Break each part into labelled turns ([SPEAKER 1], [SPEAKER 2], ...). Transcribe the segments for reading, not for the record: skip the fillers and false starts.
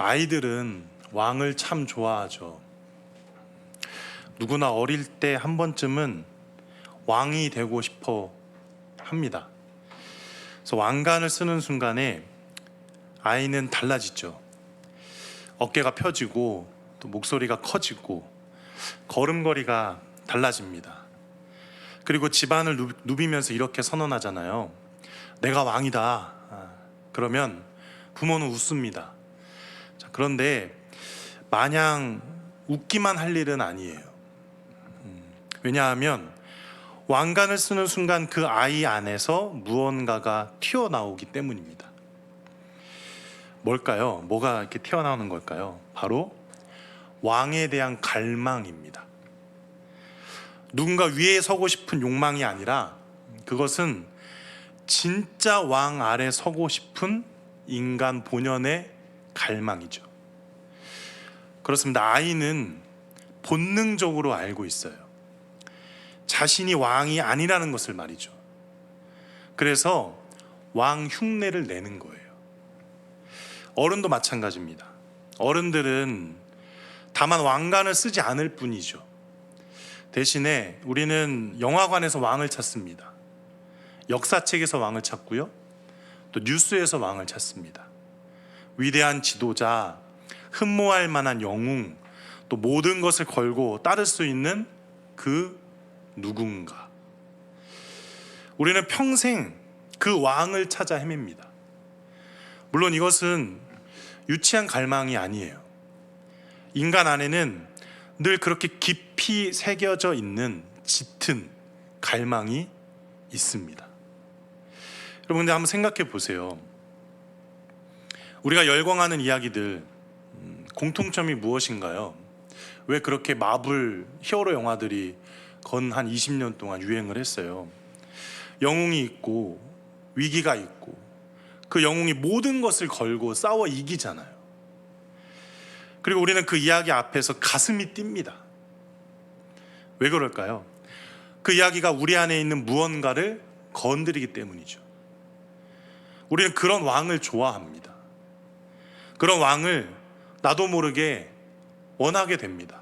[SPEAKER 1] 아이들은 왕을 참 좋아하죠. 누구나 어릴 때 한 번쯤은 왕이 되고 싶어 합니다. 그래서 왕관을 쓰는 순간에 아이는 달라지죠. 어깨가 펴지고 또 목소리가 커지고 걸음걸이가 달라집니다. 그리고 집안을 누비면서 이렇게 선언하잖아요. 내가 왕이다. 그러면 부모는 웃습니다. 그런데 마냥 웃기만 할 일은 아니에요. 왜냐하면 왕관을 쓰는 순간 그 아이 안에서 무언가가 튀어나오기 때문입니다. 뭘까요? 뭐가 이렇게 튀어나오는 걸까요? 바로 왕에 대한 갈망입니다. 누군가 위에 서고 싶은 욕망이 아니라 그것은 진짜 왕 아래 서고 싶은 인간 본연의 갈망이죠. 그렇습니다. 아이는 본능적으로 알고 있어요. 자신이 왕이 아니라는 것을 말이죠. 그래서 왕 흉내를 내는 거예요. 어른도 마찬가지입니다. 어른들은 다만 왕관을 쓰지 않을 뿐이죠. 대신에 우리는 영화관에서 왕을 찾습니다. 역사책에서 왕을 찾고요. 또 뉴스에서 왕을 찾습니다. 위대한 지도자, 흠모할 만한 영웅, 또 모든 것을 걸고 따를 수 있는 그 누군가. 우리는 평생 그 왕을 찾아 헤맵니다. 물론 이것은 유치한 갈망이 아니에요. 인간 안에는 늘 그렇게 깊이 새겨져 있는 짙은 갈망이 있습니다. 여러분, 근데 한번 생각해 보세요. 우리가 열광하는 이야기들, 공통점이 무엇인가요? 왜 그렇게 마블 히어로 영화들이 건 한 20년 동안 유행을 했어요? 영웅이 있고 위기가 있고 그 영웅이 모든 것을 걸고 싸워 이기잖아요. 그리고 우리는 그 이야기 앞에서 가슴이 뜁니다. 왜 그럴까요? 그 이야기가 우리 안에 있는 무언가를 건드리기 때문이죠. 우리는 그런 왕을 좋아합니다. 그런 왕을 나도 모르게 원하게 됩니다.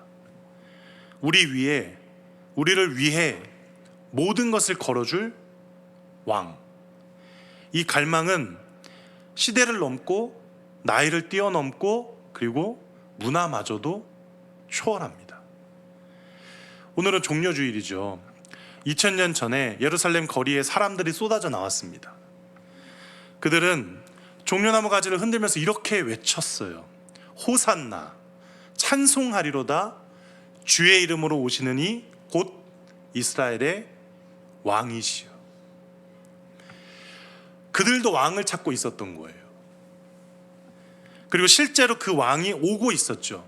[SPEAKER 1] 우리를 위해 모든 것을 걸어줄 왕. 이 갈망은 시대를 넘고 나이를 뛰어넘고 그리고 문화마저도 초월합니다. 오늘은 종려주일이죠. 2000년 전에 예루살렘 거리에 사람들이 쏟아져 나왔습니다. 그들은 종려나무 가지를 흔들면서 이렇게 외쳤어요. 호산나, 찬송하리로다. 주의 이름으로 오시는 이 곧 이스라엘의 왕이시여. 그들도 왕을 찾고 있었던 거예요. 그리고 실제로 그 왕이 오고 있었죠.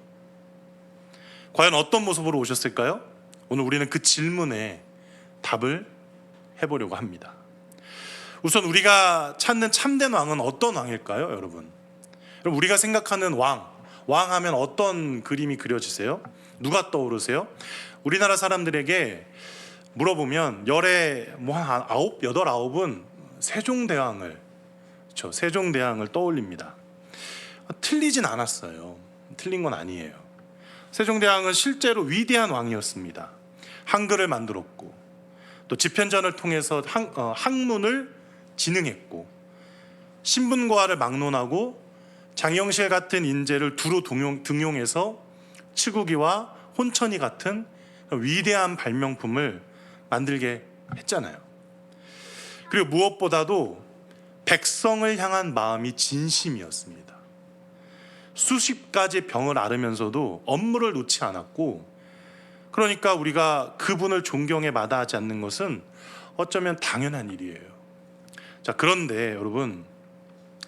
[SPEAKER 1] 과연 어떤 모습으로 오셨을까요? 오늘 우리는 그 질문에 답을 해보려고 합니다. 우선 우리가 찾는 참된 왕은 어떤 왕일까요, 여러분? 우리가 생각하는 왕 하면 어떤 그림이 그려지세요? 누가 떠오르세요? 우리나라 사람들에게 물어보면 열에 한 9, 8, 9은 세종대왕을 떠올립니다. 틀리진 않았어요. 틀린 건 아니에요. 세종대왕은 실제로 위대한 왕이었습니다. 한글을 만들었고 또 집현전을 통해서 학문을 진흥했고 신분고하를 막론하고 장영실 같은 인재를 두루 등용해서 치국이와 혼천이 같은 위대한 발명품을 만들게 했잖아요. 그리고 무엇보다도 백성을 향한 마음이 진심이었습니다. 수십 가지 병을 앓으면서도 업무를 놓지 않았고, 그러니까 우리가 그분을 존경에 마다하지 않는 것은 어쩌면 당연한 일이에요. 자, 그런데 여러분,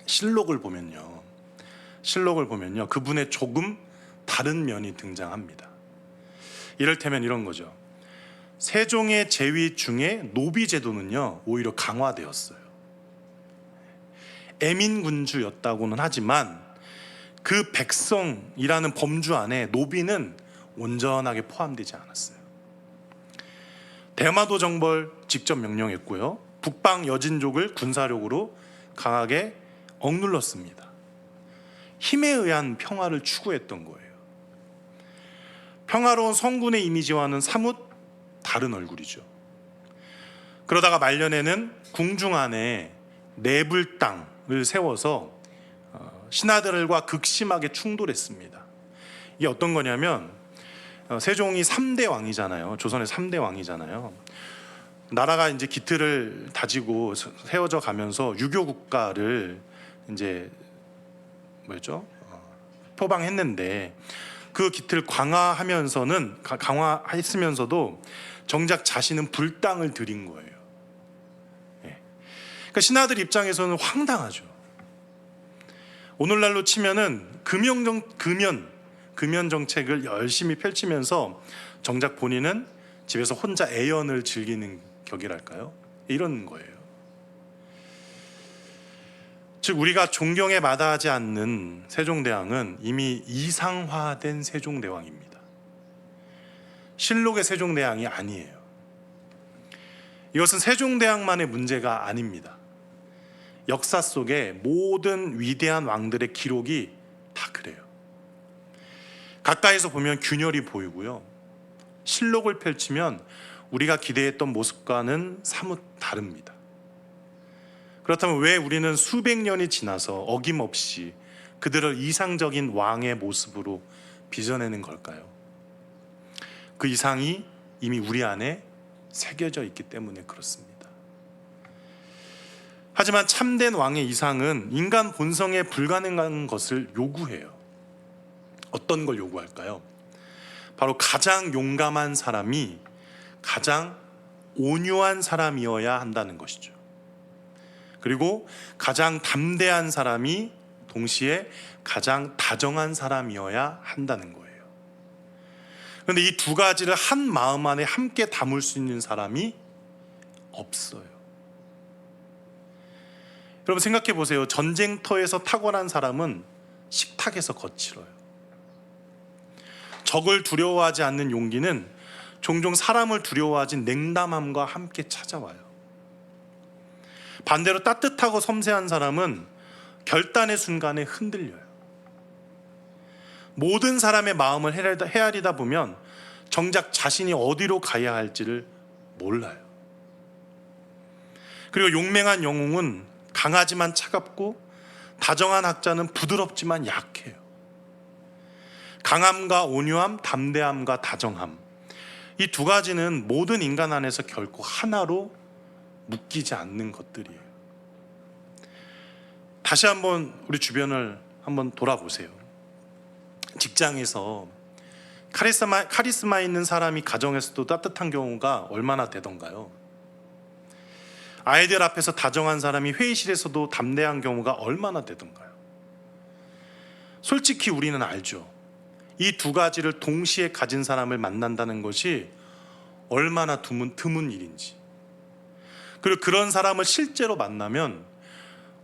[SPEAKER 1] 실록을 보면요, 그분의 조금 다른 면이 등장합니다. 이를테면 이런 거죠. 세종의 제위 중에 노비제도는요 오히려 강화되었어요. 애민군주였다고는 하지만 그 백성이라는 범주 안에 노비는 온전하게 포함되지 않았어요. 대마도 정벌 직접 명령했고요, 북방 여진족을 군사력으로 강하게 억눌렀습니다. 힘에 의한 평화를 추구했던 거예요. 평화로운 성군의 이미지와는 사뭇 다른 얼굴이죠. 그러다가 말년에는 궁중 안에 내불당을 세워서 신하들과 극심하게 충돌했습니다. 이게 어떤 거냐면 세종이 3대 왕이잖아요. 조선의 3대 왕이잖아요. 나라가 이제 기틀을 다지고 세워져 가면서 유교 국가를 이제 표방했는데 그 기틀을 강화했으면서도 정작 자신은 불당을 들인 거예요. 그러니까 신하들 입장에서는 황당하죠. 오늘날로 치면은 금연 정책을 열심히 펼치면서 정작 본인은 집에서 혼자 애연을 즐기는 격이랄까요? 이런 거예요. 즉 우리가 존경에 마다하지 않는 세종대왕은 이미 이상화된 세종대왕입니다. 실록의 세종대왕이 아니에요. 이것은 세종대왕만의 문제가 아닙니다. 역사 속에 모든 위대한 왕들의 기록이 다 그래요. 가까이서 보면 균열이 보이고요. 실록을 펼치면 우리가 기대했던 모습과는 사뭇 다릅니다. 그렇다면 왜 우리는 수백 년이 지나서 어김없이 그들을 이상적인 왕의 모습으로 빚어내는 걸까요? 그 이상이 이미 우리 안에 새겨져 있기 때문에 그렇습니다. 하지만 참된 왕의 이상은 인간 본성에 불가능한 것을 요구해요. 어떤 걸 요구할까요? 바로 가장 용감한 사람이 가장 온유한 사람이어야 한다는 것이죠. 그리고 가장 담대한 사람이 동시에 가장 다정한 사람이어야 한다는 거예요. 그런데 이 두 가지를 한 마음 안에 함께 담을 수 있는 사람이 없어요. 여러분 생각해 보세요. 전쟁터에서 탁월한 사람은 식탁에서 거칠어요. 적을 두려워하지 않는 용기는 종종 사람을 두려워하지 냉담함과 함께 찾아와요. 반대로 따뜻하고 섬세한 사람은 결단의 순간에 흔들려요. 모든 사람의 마음을 헤아리다 보면 정작 자신이 어디로 가야 할지를 몰라요. 그리고 용맹한 영웅은 강하지만 차갑고, 다정한 학자는 부드럽지만 약해요. 강함과 온유함, 담대함과 다정함, 이 두 가지는 모든 인간 안에서 결코 하나로 묶이지 않는 것들이에요. 다시 한번 우리 주변을 한번 돌아보세요. 직장에서 카리스마 있는 사람이 가정에서도 따뜻한 경우가 얼마나 되던가요? 아이들 앞에서 다정한 사람이 회의실에서도 담대한 경우가 얼마나 되던가요? 솔직히 우리는 알죠. 이 두 가지를 동시에 가진 사람을 만난다는 것이 얼마나 드문 일인지, 그리고 그런 사람을 실제로 만나면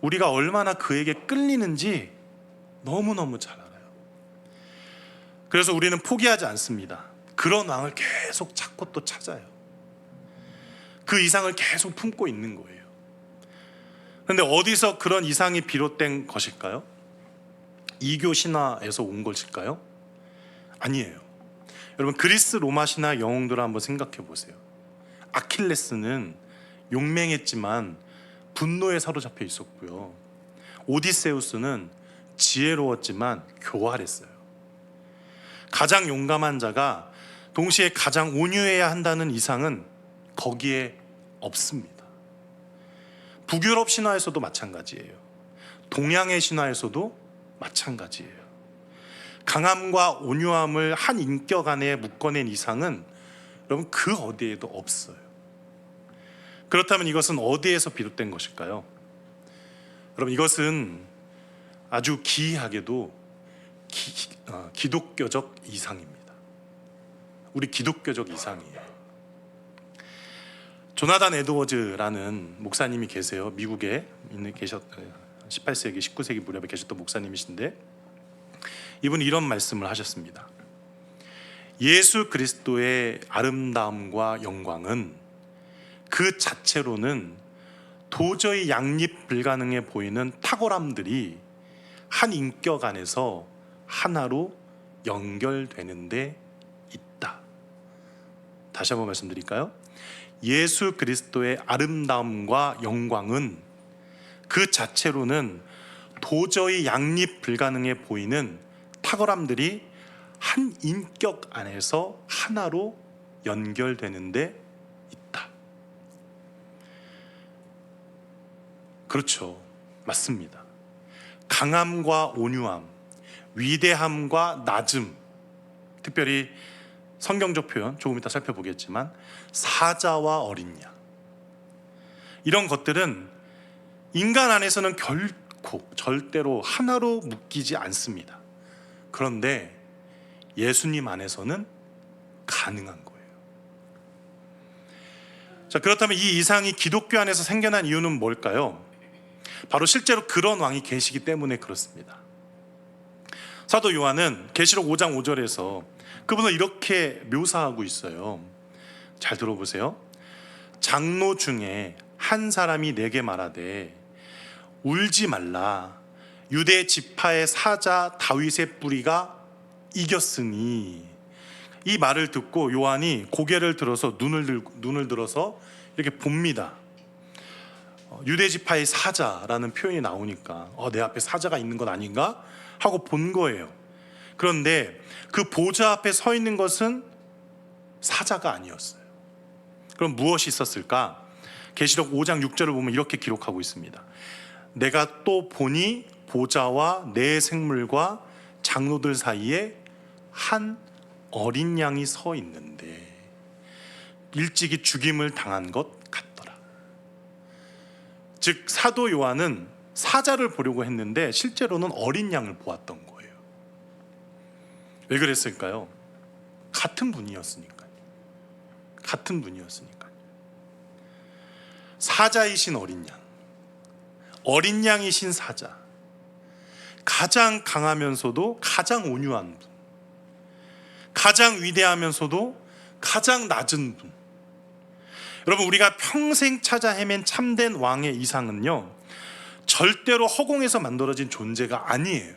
[SPEAKER 1] 우리가 얼마나 그에게 끌리는지 너무너무 잘 알아요. 그래서 우리는 포기하지 않습니다. 그런 왕을 계속 찾고 또 찾아요. 그 이상을 계속 품고 있는 거예요. 그런데 어디서 그런 이상이 비롯된 것일까요? 이교 신화에서 온 것일까요? 아니에요. 여러분 그리스 로마 신화 영웅들을 한번 생각해 보세요. 아킬레스는 용맹했지만 분노에 사로잡혀 있었고요. 오디세우스는 지혜로웠지만 교활했어요. 가장 용감한 자가 동시에 가장 온유해야 한다는 이상은 거기에 없습니다. 북유럽 신화에서도 마찬가지예요. 동양의 신화에서도 마찬가지예요. 강함과 온유함을 한 인격 안에 묶어낸 이상은 여러분 그 어디에도 없어요. 그렇다면 이것은 어디에서 비롯된 것일까요? 여러분 이것은 아주 기이하게도 기독교적 이상입니다. 우리 기독교적 이상이에요. 조나단 에드워즈라는 목사님이 계세요. 미국에 18세기, 19세기 무렵에 계셨던 목사님이신데, 이분이 이런 말씀을 하셨습니다. 예수 그리스도의 아름다움과 영광은 그 자체로는 도저히 양립 불가능해 보이는 탁월함들이 한 인격 안에서 하나로 연결되는 데 있다. 다시 한번 말씀드릴까요? 예수 그리스도의 아름다움과 영광은 그 자체로는 도저히 양립 불가능해 보이는 탁월함들이 한 인격 안에서 하나로 연결되는 데 있다. 그렇죠. 맞습니다. 강함과 온유함, 위대함과 낮음, 특별히 성경적 표현 조금 이따 살펴보겠지만 사자와 어린 양, 이런 것들은 인간 안에서는 결코 절대로 하나로 묶이지 않습니다. 그런데 예수님 안에서는 가능한 거예요. 자, 그렇다면 이 이상이 기독교 안에서 생겨난 이유는 뭘까요? 바로 실제로 그런 왕이 계시기 때문에 그렇습니다. 사도 요한은 계시록 5장 5절에서 그분을 이렇게 묘사하고 있어요. 잘 들어보세요. 장로 중에 한 사람이 내게 말하되 울지 말라, 유대 지파의 사자 다윗의 뿌리가 이겼으니. 이 말을 듣고 요한이 고개를 들어서 눈을 들어서 이렇게 봅니다. 유대 지파의 사자라는 표현이 나오니까 내 앞에 사자가 있는 것 아닌가 하고 본 거예요. 그런데 그 보좌 앞에 서 있는 것은 사자가 아니었어요. 그럼 무엇이 있었을까? 계시록 5장 6절을 보면 이렇게 기록하고 있습니다. 내가 또 보니 보좌와 네 생물과 장로들 사이에 한 어린 양이 서 있는데 일찍이 죽임을 당한 것 같더라. 즉 사도 요한은 사자를 보려고 했는데 실제로는 어린 양을 보았던 거예요. 왜 그랬을까요? 같은 분이었으니까요. 같은 분이었으니까요. 사자이신 어린 양, 어린 양이신 사자, 가장 강하면서도 가장 온유한 분, 가장 위대하면서도 가장 낮은 분. 여러분, 우리가 평생 찾아 헤맨 참된 왕의 이상은요, 절대로 허공에서 만들어진 존재가 아니에요.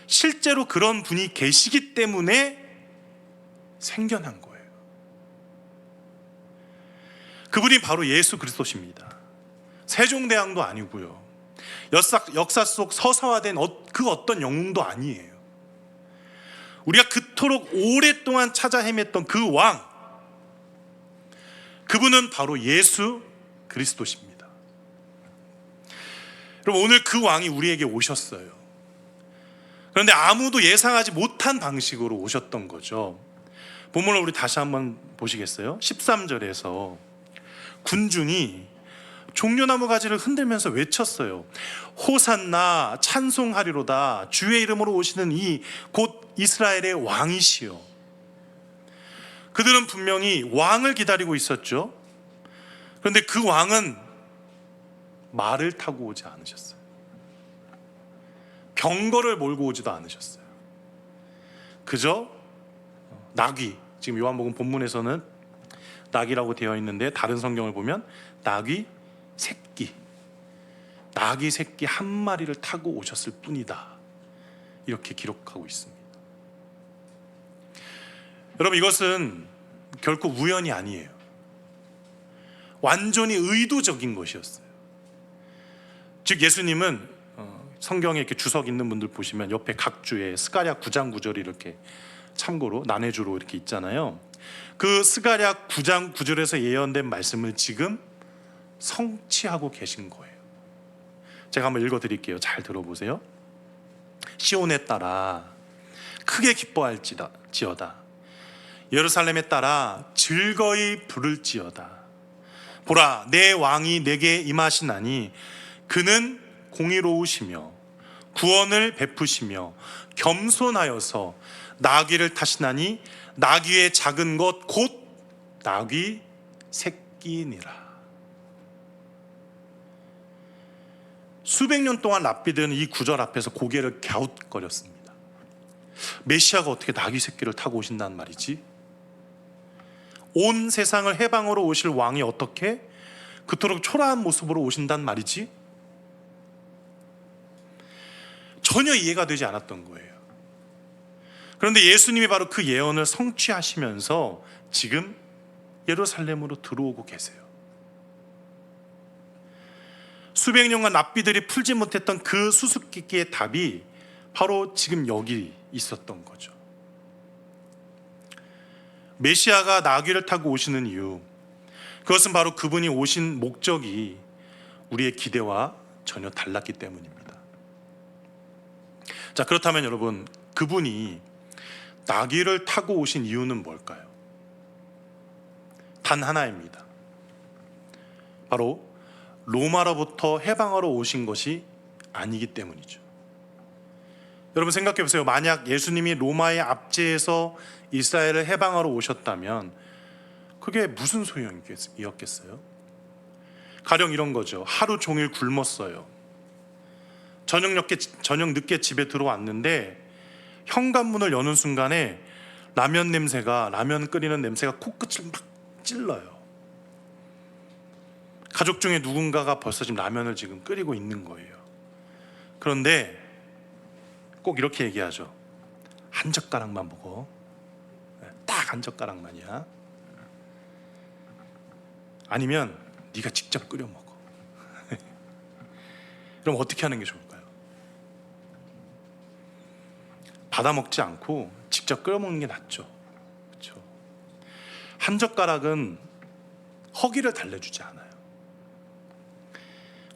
[SPEAKER 1] 실제로 그런 분이 계시기 때문에 생겨난 거예요. 그분이 바로 예수 그리스도십니다. 세종대왕도 아니고요, 역사 속 서사화된 그 어떤 영웅도 아니에요. 우리가 그토록 오랫동안 찾아 헤맸던 그 왕, 그분은 바로 예수 그리스도십니다. 여러분, 오늘 그 왕이 우리에게 오셨어요. 그런데 아무도 예상하지 못한 방식으로 오셨던 거죠. 본문을 우리 다시 한번 보시겠어요? 13절에서 군중이 종려나무 가지를 흔들면서 외쳤어요. 호산나, 찬송하리로다. 주의 이름으로 오시는 이 곧 이스라엘의 왕이시여. 그들은 분명히 왕을 기다리고 있었죠. 그런데 그 왕은 말을 타고 오지 않으셨어요. 병거를 몰고 오지도 않으셨어요. 그저 나귀, 지금 요한복음 본문에서는 나귀라고 되어 있는데 다른 성경을 보면 나귀 새끼, 나귀 새끼 한 마리를 타고 오셨을 뿐이다, 이렇게 기록하고 있습니다. 여러분, 이것은 결코 우연이 아니에요. 완전히 의도적인 것이었어요. 즉 예수님은 성경에 이렇게 주석 있는 분들 보시면 옆에 각 주에 스가랴 9장 9절이 이렇게 참고로 난해주로 이렇게 있잖아요. 그 스가랴 9장 9절에서 예언된 말씀을 지금 성취하고 계신 거예요. 제가 한번 읽어드릴게요. 잘 들어보세요. 시온에 따라 크게 기뻐할지어다. 예루살렘에 따라 즐거이 부를지어다. 보라, 내 왕이 내게 임하시나니 그는 공의로우시며 구원을 베푸시며 겸손하여서 나귀를 타시나니 나귀의 작은 것 곧 나귀 새끼니라. 수백 년 동안 랍비들은 이 구절 앞에서 고개를 갸웃거렸습니다. 메시아가 어떻게 나귀 새끼를 타고 오신단 말이지? 온 세상을 해방으로 오실 왕이 어떻게 그토록 초라한 모습으로 오신단 말이지? 전혀 이해가 되지 않았던 거예요. 그런데 예수님이 바로 그 예언을 성취하시면서 지금 예루살렘으로 들어오고 계세요. 수백 년간 랍비들이 풀지 못했던 그 수수께끼의 답이 바로 지금 여기 있었던 거죠. 메시아가 나귀를 타고 오시는 이유, 그것은 바로 그분이 오신 목적이 우리의 기대와 전혀 달랐기 때문입니다. 자, 그렇다면 여러분, 그분이 나귀를 타고 오신 이유는 뭘까요? 단 하나입니다. 바로 로마로부터 해방하러 오신 것이 아니기 때문이죠. 여러분 생각해 보세요. 만약 예수님이 로마의 압제에서 이스라엘을 해방하러 오셨다면 그게 무슨 소용이었겠어요? 가령 이런 거죠. 하루 종일 굶었어요. 저녁 늦게 집에 들어왔는데 현관문을 여는 순간에 라면 끓이는 냄새가 코끝을 막 찔러요. 가족 중에 누군가가 벌써 지금 라면을 지금 끓이고 있는 거예요. 그런데 꼭 이렇게 얘기하죠. 한 젓가락만 먹어. 딱 한 젓가락만이야. 아니면 네가 직접 끓여 먹어. 그럼 어떻게 하는 게 좋을까요? 받아 먹지 않고 직접 끓여 먹는 게 낫죠. 그렇죠? 한 젓가락은 허기를 달래주지 않아요.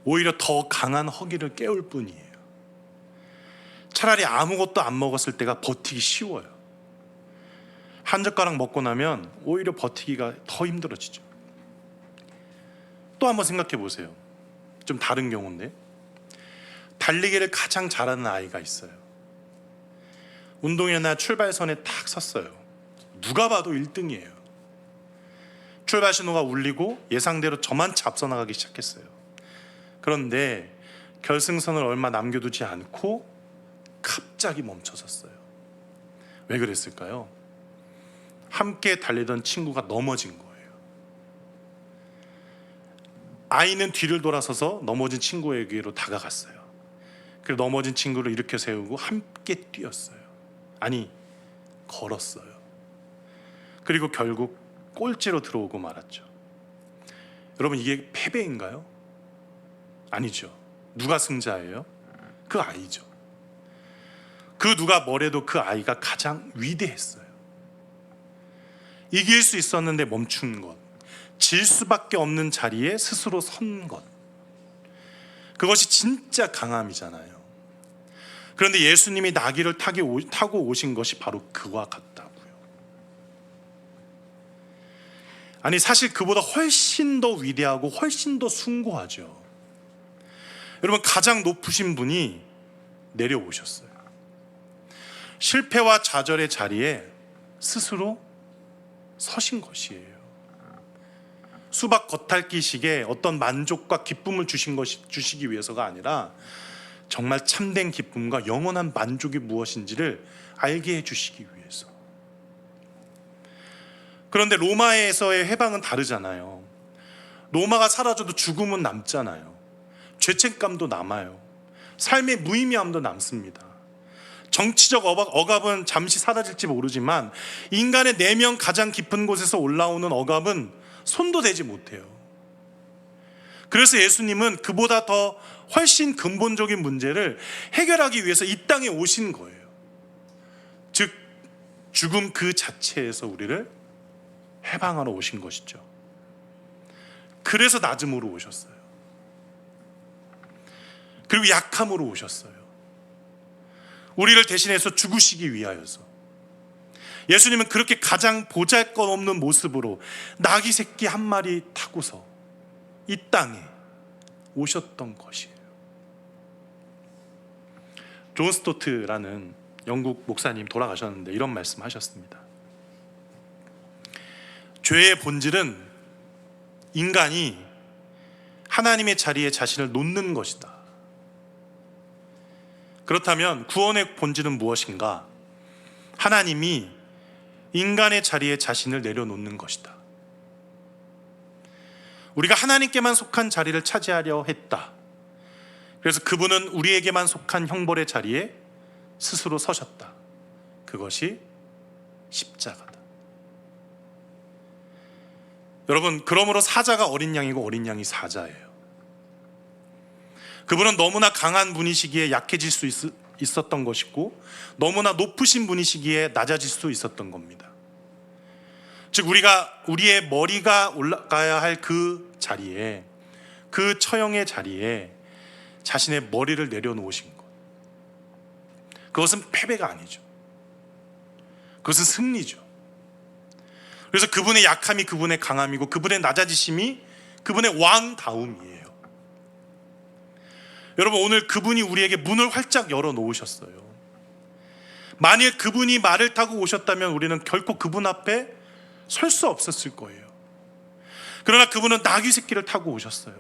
[SPEAKER 1] 오히려 더 강한 허기를 깨울 뿐이에요. 차라리 아무것도 안 먹었을 때가 버티기 쉬워요. 한 젓가락 먹고 나면 오히려 버티기가 더 힘들어지죠. 또 한번 생각해 보세요. 좀 다른 경우인데, 달리기를 가장 잘하는 아이가 있어요. 운동회나 출발선에 딱 섰어요. 누가 봐도 1등이에요. 출발 신호가 울리고 예상대로 저만 앞서 나가기 시작했어요. 그런데 결승선을 얼마 남겨두지 않고 갑자기 멈춰섰어요. 왜 그랬을까요? 함께 달리던 친구가 넘어진 거예요. 아이는 뒤를 돌아서서 넘어진 친구에게로 다가갔어요. 그리고 넘어진 친구를 일으켜 세우고 함께 뛰었어요. 아니, 걸었어요. 그리고 결국 꼴찌로 들어오고 말았죠. 여러분, 이게 패배인가요? 아니죠. 누가 승자예요? 그 아이죠. 그 누가 뭐래도 그 아이가 가장 위대했어요. 이길 수 있었는데 멈춘 것, 질 수밖에 없는 자리에 스스로 선 것, 그것이 진짜 강함이잖아요. 그런데 예수님이 나귀를 타고 오신 것이 바로 그와 같다고요. 아니, 사실 그보다 훨씬 더 위대하고 훨씬 더 숭고하죠. 여러분, 가장 높으신 분이 내려오셨어요. 실패와 좌절의 자리에 스스로 서신 것이에요. 수박 겉핥기식의 어떤 만족과 기쁨을 주시기 위해서가 아니라 정말 참된 기쁨과 영원한 만족이 무엇인지를 알게 해주시기 위해서. 그런데 로마에서의 해방은 다르잖아요. 로마가 사라져도 죽음은 남잖아요. 죄책감도 남아요. 삶의 무의미함도 남습니다. 정치적 억압은 잠시 사라질지 모르지만 인간의 내면 가장 깊은 곳에서 올라오는 억압은 손도 대지 못해요. 그래서 예수님은 그보다 더 훨씬 근본적인 문제를 해결하기 위해서 이 땅에 오신 거예요. 즉, 죽음 그 자체에서 우리를 해방하러 오신 것이죠. 그래서 낮음으로 오셨어요. 그리고 약함으로 오셨어요. 우리를 대신해서 죽으시기 위하여서. 예수님은 그렇게 가장 보잘것없는 모습으로 나귀 새끼 한 마리 타고서 이 땅에 오셨던 것이에요. 존 스토트라는 영국 목사님 돌아가셨는데 이런 말씀하셨습니다. 죄의 본질은 인간이 하나님의 자리에 자신을 놓는 것이다. 그렇다면 구원의 본질은 무엇인가? 하나님이 인간의 자리에 자신을 내려놓는 것이다. 우리가 하나님께만 속한 자리를 차지하려 했다. 그래서 그분은 우리에게만 속한 형벌의 자리에 스스로 서셨다. 그것이 십자가다. 여러분, 그러므로 사자가 어린 양이고 어린 양이 사자예요. 그분은 너무나 강한 분이시기에 약해질 수 있었던 것이고, 너무나 높으신 분이시기에 낮아질 수 있었던 겁니다. 즉, 우리의 머리가 올라가야 할 그 자리에, 그 처형의 자리에 자신의 머리를 내려놓으신 것, 그것은 패배가 아니죠. 그것은 승리죠. 그래서 그분의 약함이 그분의 강함이고, 그분의 낮아지심이 그분의 왕다움이에요. 여러분, 오늘 그분이 우리에게 문을 활짝 열어 놓으셨어요. 만일 그분이 말을 타고 오셨다면 우리는 결코 그분 앞에 설 수 없었을 거예요. 그러나 그분은 나귀 새끼를 타고 오셨어요.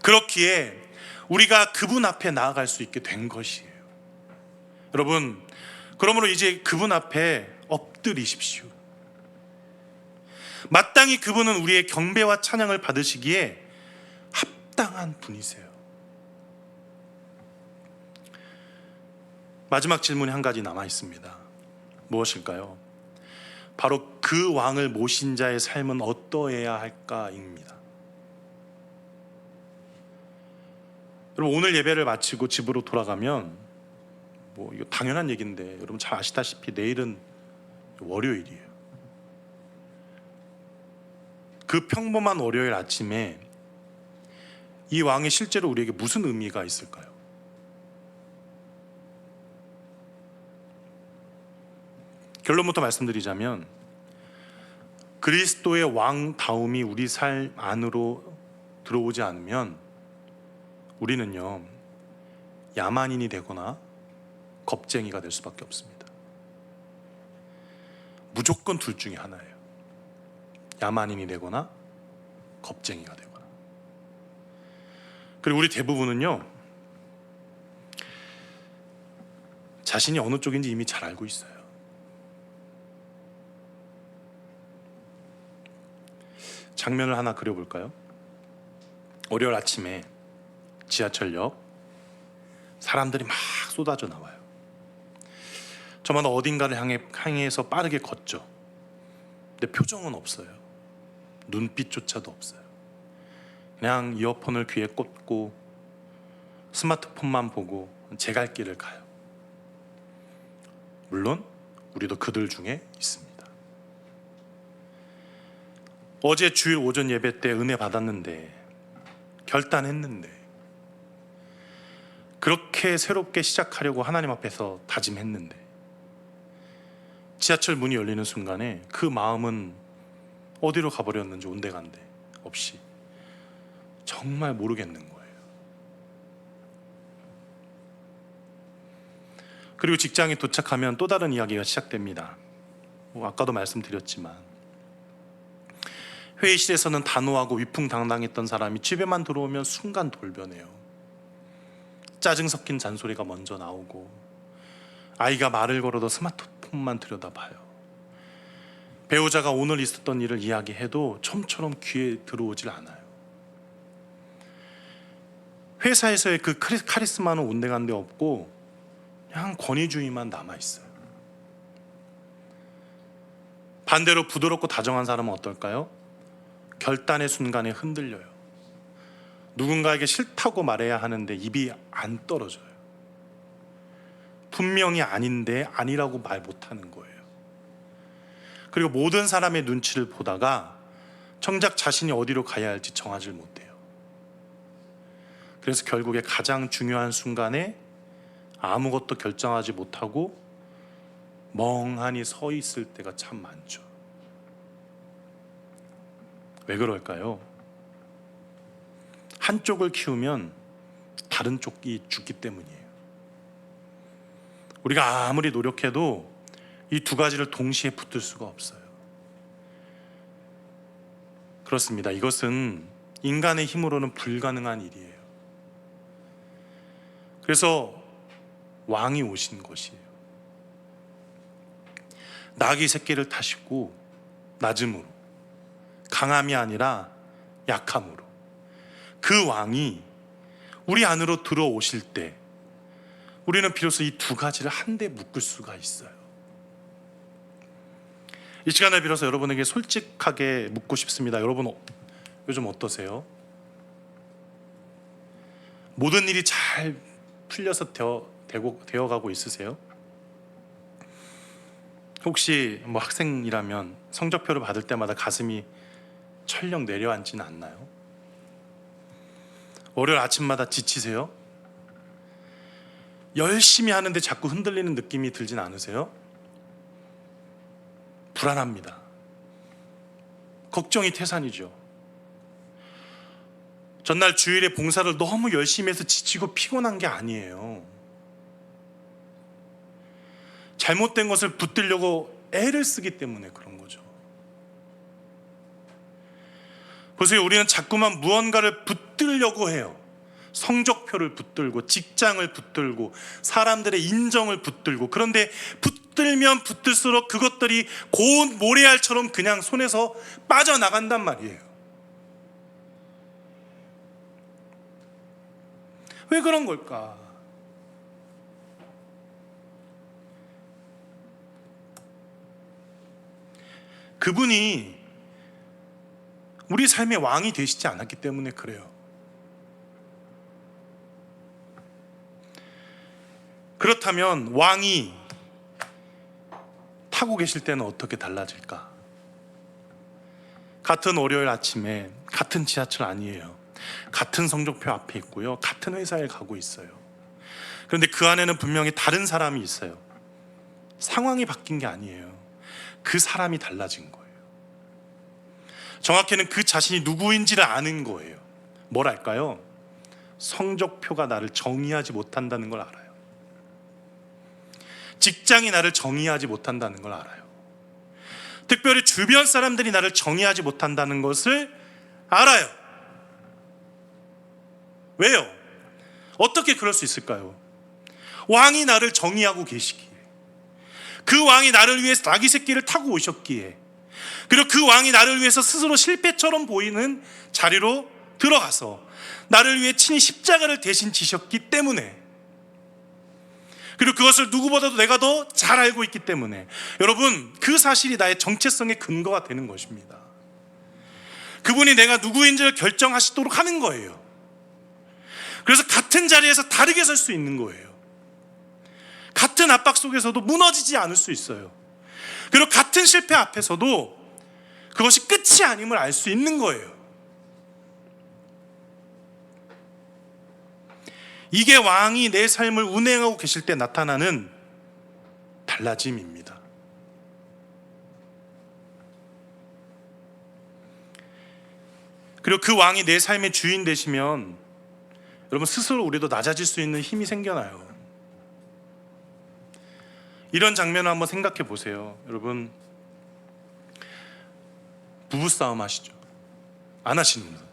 [SPEAKER 1] 그렇기에 우리가 그분 앞에 나아갈 수 있게 된 것이에요. 여러분, 그러므로 이제 그분 앞에 엎드리십시오. 마땅히 그분은 우리의 경배와 찬양을 받으시기에 합당한 분이세요. 마지막 질문이 한 가지 남아 있습니다. 무엇일까요? 바로 그 왕을 모신 자의 삶은 어떠해야 할까입니다. 여러분, 오늘 예배를 마치고 집으로 돌아가면 이거 당연한 얘기인데, 여러분 잘 아시다시피 내일은 월요일이에요. 그 평범한 월요일 아침에 이 왕이 실제로 우리에게 무슨 의미가 있을까요? 결론부터 말씀드리자면, 그리스도의 왕다움이 우리 삶 안으로 들어오지 않으면 우리는요, 야만인이 되거나 겁쟁이가 될 수밖에 없습니다. 무조건 둘 중에 하나예요. 야만인이 되거나 겁쟁이가 되거나. 그리고 우리 대부분은요, 자신이 어느 쪽인지 이미 잘 알고 있어요. 장면을 하나 그려볼까요? 월요일 아침에 지하철역, 사람들이 막 쏟아져 나와요. 저마다 어딘가를 향해서 빠르게 걷죠. 근데 표정은 없어요. 눈빛조차도 없어요. 그냥 이어폰을 귀에 꽂고 스마트폰만 보고 제 갈 길을 가요. 물론 우리도 그들 중에 있습니다. 어제 주일 오전 예배 때 은혜 받았는데, 결단했는데, 그렇게 새롭게 시작하려고 하나님 앞에서 다짐했는데, 지하철 문이 열리는 순간에 그 마음은 어디로 가버렸는지 온데간데 없이 정말 모르겠는 거예요. 그리고 직장에 도착하면 또 다른 이야기가 시작됩니다. 아까도 말씀드렸지만, 회의실에서는 단호하고 위풍당당했던 사람이 집에만 들어오면 순간 돌변해요. 짜증 섞인 잔소리가 먼저 나오고, 아이가 말을 걸어도 스마트폰만 들여다봐요. 배우자가 오늘 있었던 일을 이야기해도 처음처럼 귀에 들어오질 않아요. 회사에서의 그 카리스마는 온데간데 없고 그냥 권위주의만 남아있어요. 반대로 부드럽고 다정한 사람은 어떨까요? 결단의 순간에 흔들려요. 누군가에게 싫다고 말해야 하는데 입이 안 떨어져요. 분명히 아닌데 아니라고 말 못하는 거예요. 그리고 모든 사람의 눈치를 보다가 정작 자신이 어디로 가야 할지 정하지 못해요. 그래서 결국에 가장 중요한 순간에 아무것도 결정하지 못하고 멍하니 서 있을 때가 참 많죠. 왜 그럴까요? 한쪽을 키우면 다른 쪽이 죽기 때문이에요. 우리가 아무리 노력해도 이 두 가지를 동시에 붙들 수가 없어요. 그렇습니다. 이것은 인간의 힘으로는 불가능한 일이에요. 그래서 왕이 오신 것이에요. 나귀 새끼를 타시고 낮음으로, 강함이 아니라 약함으로, 그 왕이 우리 안으로 들어오실 때 우리는 비로소 이 두 가지를 한데 묶을 수가 있어요. 이 시간을 빌어서 여러분에게 솔직하게 묻고 싶습니다. 여러분 요즘 어떠세요? 모든 일이 잘 풀려서 되어가고 있으세요? 혹시 뭐 학생이라면 성적표를 받을 때마다 가슴이 철렁 내려앉지는 않나요? 월요일 아침마다 지치세요? 열심히 하는데 자꾸 흔들리는 느낌이 들진 않으세요? 불안합니다. 걱정이 태산이죠. 전날 주일에 봉사를 너무 열심히 해서 지치고 피곤한 게 아니에요. 잘못된 것을 붙들려고 애를 쓰기 때문에 그런 거죠. 보세요, 우리는 자꾸만 무언가를 붙들려고 해요. 성적표를 붙들고, 직장을 붙들고, 사람들의 인정을 붙들고. 그런데 붙들면 붙들수록 그것들이 고운 모래알처럼 그냥 손에서 빠져나간단 말이에요. 왜 그런 걸까? 그분이 우리 삶의 왕이 되시지 않았기 때문에 그래요. 그렇다면 왕이 타고 계실 때는 어떻게 달라질까? 같은 월요일 아침에 같은 지하철 아니에요. 같은 성적표 앞에 있고요. 같은 회사에 가고 있어요. 그런데 그 안에는 분명히 다른 사람이 있어요. 상황이 바뀐 게 아니에요. 그 사람이 달라진 거예요. 정확히는 그 자신이 누구인지를 아는 거예요. 뭐랄까요? 성적표가 나를 정의하지 못한다는 걸 알아요. 직장이 나를 정의하지 못한다는 걸 알아요. 특별히 주변 사람들이 나를 정의하지 못한다는 것을 알아요. 왜요? 어떻게 그럴 수 있을까요? 왕이 나를 정의하고 계시기에, 그 왕이 나를 위해서 나귀 새끼를 타고 오셨기에, 그리고 그 왕이 나를 위해서 스스로 실패처럼 보이는 자리로 들어가서 나를 위해 친히 십자가를 대신 지셨기 때문에, 그리고 그것을 누구보다도 내가 더 잘 알고 있기 때문에, 여러분, 그 사실이 나의 정체성의 근거가 되는 것입니다. 그분이 내가 누구인지를 결정하시도록 하는 거예요. 그래서 같은 자리에서 다르게 설 수 있는 거예요. 같은 압박 속에서도 무너지지 않을 수 있어요. 그리고 같은 실패 앞에서도 그것이 끝이 아님을 알 수 있는 거예요. 이게 왕이 내 삶을 운행하고 계실 때 나타나는 달라짐입니다. 그리고 그 왕이 내 삶의 주인 되시면 여러분, 스스로 우리도 낮아질 수 있는 힘이 생겨나요. 이런 장면을 한번 생각해 보세요. 여러분, 부부싸움 하시죠? 안 하시는 분?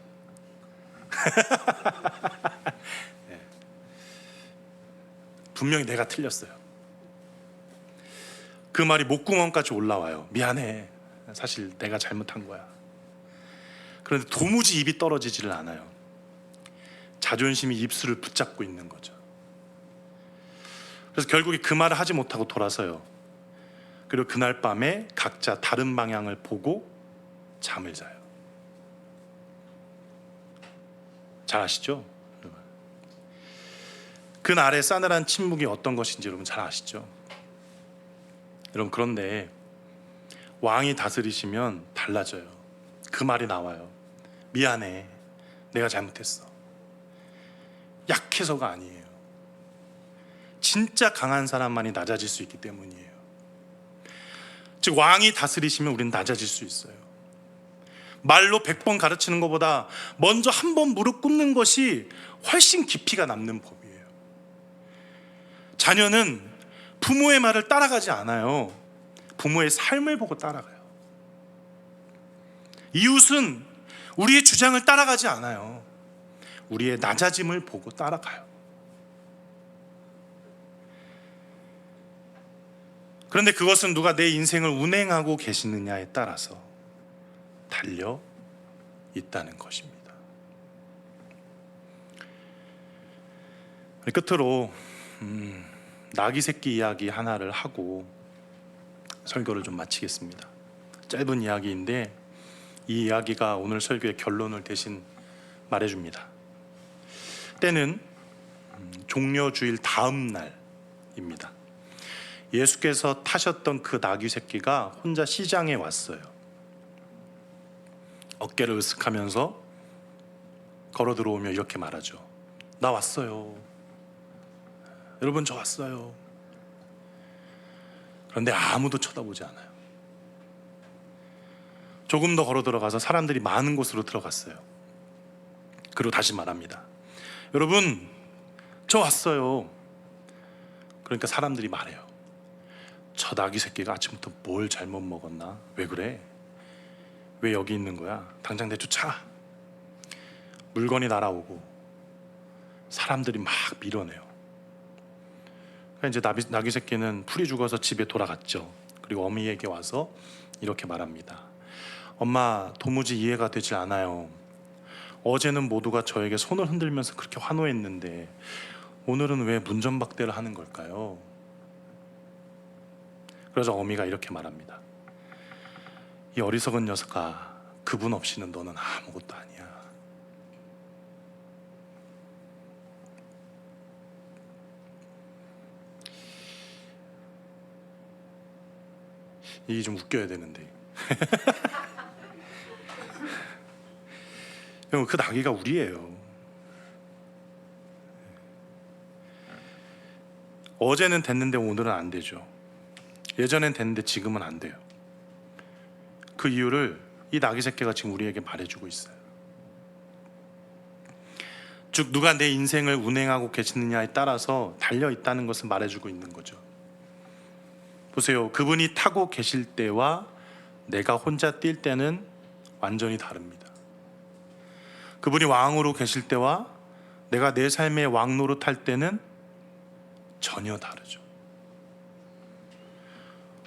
[SPEAKER 1] 네. 분명히 내가 틀렸어요. 그 말이 목구멍까지 올라와요. 미안해, 사실 내가 잘못한 거야. 그런데 도무지 입이 떨어지지를 않아요. 자존심이 입술을 붙잡고 있는 거죠. 그래서 결국에 그 말을 하지 못하고 돌아서요. 그리고 그날 밤에 각자 다른 방향을 보고 잠을 자요. 잘 아시죠? 그날의 싸늘한 침묵이 어떤 것인지 여러분 잘 아시죠? 여러분, 그런데 왕이 다스리시면 달라져요. 그 말이 나와요. 미안해, 내가 잘못했어. 약해서가 아니에요. 진짜 강한 사람만이 낮아질 수 있기 때문이에요. 즉, 왕이 다스리시면 우리는 낮아질 수 있어요. 말로 100번 가르치는 것보다 먼저 한 번 무릎 꿇는 것이 훨씬 깊이가 남는 법이에요. 자녀는 부모의 말을 따라가지 않아요. 부모의 삶을 보고 따라가요. 이웃은 우리의 주장을 따라가지 않아요. 우리의 낮아짐을 보고 따라가요. 그런데 그것은 누가 내 인생을 운행하고 계시느냐에 따라서 달려 있다는 것입니다. 끝으로 나귀 새끼 이야기 하나를 하고 설교를 좀 마치겠습니다. 짧은 이야기인데 이 이야기가 오늘 설교의 결론을 대신 말해줍니다. 때는 종려주일 다음 날입니다. 예수께서 타셨던 그 나귀 새끼가 혼자 시장에 왔어요. 어깨를 으쓱하면서 걸어 들어오며 이렇게 말하죠. 나 왔어요. 여러분, 저 왔어요. 그런데 아무도 쳐다보지 않아요. 조금 더 걸어 들어가서 사람들이 많은 곳으로 들어갔어요. 그리고 다시 말합니다. 여러분, 저 왔어요. 그러니까 사람들이 말해요. 저 나귀 새끼가 아침부터 뭘 잘못 먹었나? 왜 그래? 왜 여기 있는 거야? 당장 내쫓아. 물건이 날아오고 사람들이 막 밀어내요. 그러니까 이제 나귀 새끼는 풀이 죽어서 집에 돌아갔죠. 그리고 어미에게 와서 이렇게 말합니다. 엄마, 도무지 이해가 되지 않아요. 어제는 모두가 저에게 손을 흔들면서 그렇게 환호했는데 오늘은 왜 문전박대를 하는 걸까요? 그래서 어미가 이렇게 말합니다. 이 어리석은 녀석아, 그분 없이는 너는 아무것도 아니야. 이게 좀 웃겨야 되는데 그 나귀가 우리예요. 어제는 됐는데 오늘은 안 되죠. 예전엔 됐는데 지금은 안 돼요. 그 이유를 이 나귀 새끼가 지금 우리에게 말해주고 있어요. 즉, 누가 내 인생을 운행하고 계시느냐에 따라서 달려있다는 것을 말해주고 있는 거죠. 보세요. 그분이 타고 계실 때와 내가 혼자 뛸 때는 완전히 다릅니다. 그분이 왕으로 계실 때와 내가 내 삶의 왕 노릇할 때는 전혀 다르죠.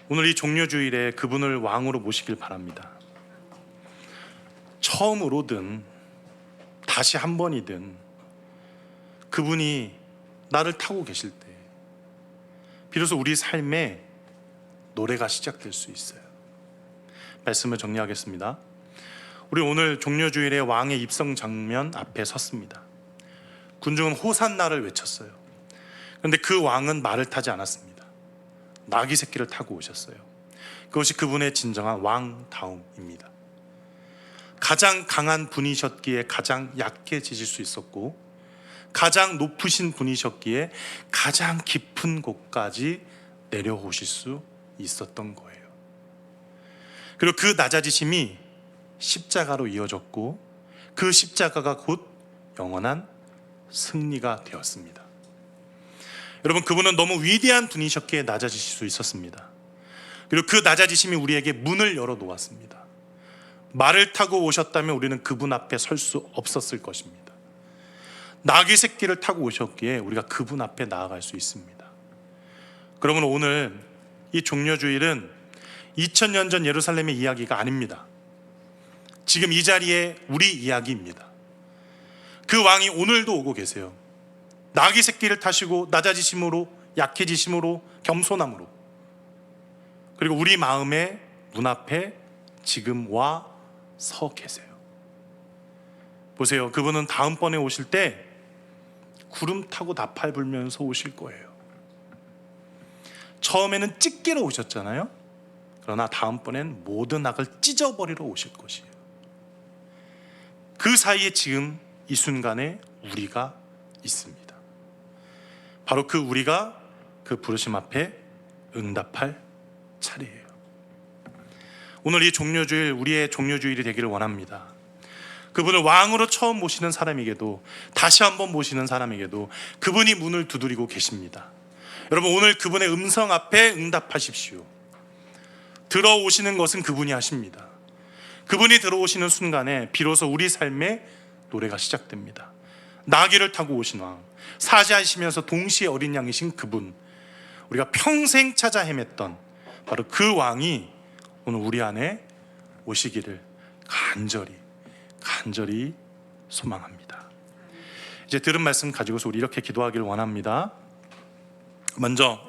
[SPEAKER 1] 오늘 이 종려주일에 그분을 왕으로 모시길 바랍니다. 처음으로든 다시 한 번이든 그분이 나를 타고 계실 때 비로소 우리 삶에 노래가 시작될 수 있어요. 말씀을 정리하겠습니다. 우리 오늘 종려주일에 왕의 입성 장면 앞에 섰습니다. 군중은 호산나를 외쳤어요. 그런데 그 왕은 말을 타지 않았습니다. 나귀 새끼를 타고 오셨어요. 그것이 그분의 진정한 왕다움입니다. 가장 강한 분이셨기에 가장 약해지실 수 있었고, 가장 높으신 분이셨기에 가장 깊은 곳까지 내려오실 수 있었던 거예요. 그리고 그 낮아지심이 십자가로 이어졌고, 그 십자가가 곧 영원한 승리가 되었습니다. 여러분, 그분은 너무 위대한 분이셨기에 낮아지실 수 있었습니다. 그리고 그 낮아지심이 우리에게 문을 열어 놓았습니다. 말을 타고 오셨다면 우리는 그분 앞에 설 수 없었을 것입니다. 나귀 새끼를 타고 오셨기에 우리가 그분 앞에 나아갈 수 있습니다. 그러면 오늘 이 종려주일은 2000년 전 예루살렘의 이야기가 아닙니다. 지금 이 자리에 우리 이야기입니다. 그 왕이 오늘도 오고 계세요. 나귀 새끼를 타시고 낮아지심으로, 약해지심으로, 겸손함으로, 그리고 우리 마음의 문 앞에 지금 와 서 계세요. 보세요. 그분은 다음번에 오실 때 구름 타고 나팔 불면서 오실 거예요. 처음에는 찢기러 오셨잖아요. 그러나 다음번엔 모든 악을 찢어버리러 오실 것이에요. 그 사이에 지금 이 순간에 우리가 있습니다. 바로 그 우리가 그 부르심 앞에 응답할 차례예요. 오늘 이 종려주일, 우리의 종려주일이 되기를 원합니다. 그분을 왕으로 처음 모시는 사람에게도, 다시 한번 모시는 사람에게도 그분이 문을 두드리고 계십니다. 여러분, 오늘 그분의 음성 앞에 응답하십시오. 들어오시는 것은 그분이 하십니다. 그분이 들어오시는 순간에 비로소 우리 삶의 노래가 시작됩니다. 나귀를 타고 오신 왕, 사자이시면서 동시에 어린 양이신 그분, 우리가 평생 찾아 헤맸던 바로 그 왕이 오늘 우리 안에 오시기를 간절히 소망합니다. 이제 들은 말씀 가지고서 우리 이렇게 기도하기를 원합니다. 먼저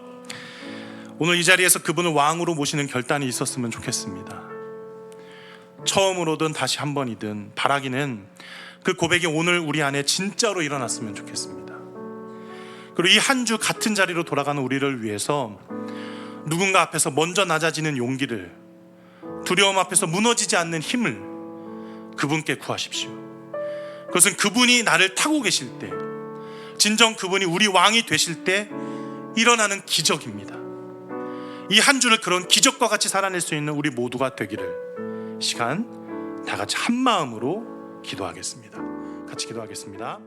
[SPEAKER 1] 오늘 이 자리에서 그분을 왕으로 모시는 결단이 있었으면 좋겠습니다. 처음으로든 다시 한 번이든 바라기는 그 고백이 오늘 우리 안에 진짜로 일어났으면 좋겠습니다. 그리고 이 한 주 같은 자리로 돌아가는 우리를 위해서 누군가 앞에서 먼저 낮아지는 용기를, 두려움 앞에서 무너지지 않는 힘을 그분께 구하십시오. 그것은 그분이 나를 타고 계실 때, 진정 그분이 우리 왕이 되실 때 일어나는 기적입니다. 이 한 주를 그런 기적과 같이 살아낼 수 있는 우리 모두가 되기를, 시간 다 같이 한 마음으로 기도하겠습니다. 같이 기도하겠습니다.